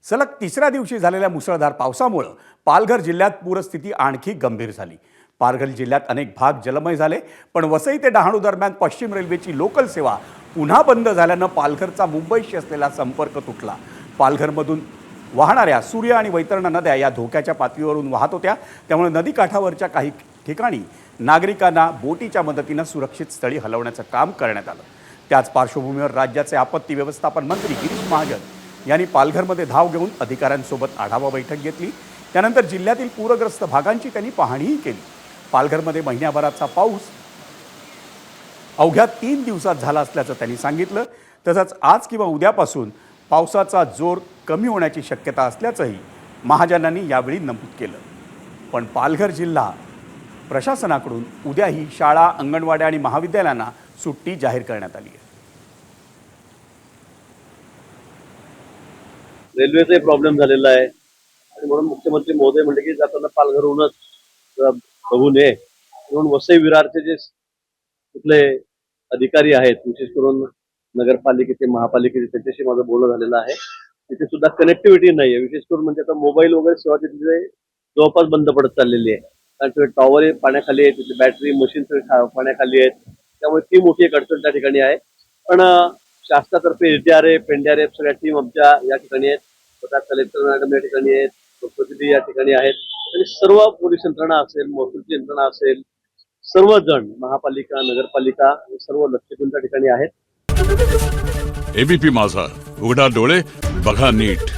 सलग तिसऱ्या दिवशी झालेल्या मुसळधार पावसामुळे पालघर जिल्ह्यात पूरस्थिती आणखी गंभीर झाली। पालघर जिल्ह्यात अनेक भाग जलमय झाले, पण वसई ते डहाणू दरम्यान पश्चिम रेल्वेची लोकल सेवा पुन्हा बंद झाल्यानं पालघरचा मुंबईशी असलेला संपर्क तुटला। पालघरमधून वाहणाऱ्या सूर्य आणि वैतरणा नद्या या धोक्याच्या पातळीवरून वाहत होत्या, त्यामुळे नदीकाठावरच्या काही ठिकाणी नागरिकांना बोटीच्या मदतीने सुरक्षित स्थळी हलवण्याचं काम करण्यात आलं। त्याच पार्श्वभूमीवर राज्याचे आपत्ती व्यवस्थापन मंत्री गिरीश महाजन यांनी पालघरमध्ये धाव घेऊन अधिकाऱ्यांसोबत आढावा बैठक घेतली। त्यानंतर जिल्ह्यातील पूरग्रस्त भागांची त्यांनी पाहणीही केली। पालघरमध्ये महिन्याभराचा पाऊस अवघ्या 3 दिवसात झाला असल्याचं त्यांनी सांगितलं। तसंच आज किंवा उद्यापासून पावसाचा जोर कमी होण्याची शक्यता असल्याचंही महाजनांनी यावेळी नमूद केलं। पण पालघर जिल्हा प्रशासनाकडून उद्याही शाळा, अंगणवाड्या आणि महाविद्यालयांना सुट्टी जाहीर करण्यात आली आहे। रेल्वेचा प्रॉब्लेम झालेला आहे आणि म्हणून मुख्यमंत्री महोदय म्हणले की जाताना पालघरहूनच बघू नये म्हणून वसई विरारचे जे कुठले अधिकारी आहेत, विशेष करून नगरपालिकेचे, महापालिकेचे, त्यांच्याशी माझं बोलणं झालेलं आहे। तिथे सुद्धा कनेक्टिव्हिटी नाही आहे, विशेष करून म्हणजे आता मोबाईल वगैरे सेवा तिथे जवळपास बंद पडत चाललेली आहे। कारण तिथे टॉवर पाण्याखाली आहे, तिथे बॅटरी मशीन पाण्याखाली आहेत, त्यामुळे ती मोठी एक अडचण त्या ठिकाणी आहे। पण शासनातर्फे एनडीआरएफ, एनडीआरएफ सगळ्या टीम आमच्या या ठिकाणी आहेत, स्वतः कलेक्टर मॅडम या ठिकाणी आहेत, प्रतिनिधी या ठिकाणी आहेत आणि सर्व पोलीस यंत्रणा असेल, महसूलची यंत्रणा असेल, सर्वजण महापालिका, नगरपालिका सर्व लक्ष देऊन त्या ठिकाणी आहेत। एबीपी माझा, उघडा डोळे बघा नीट।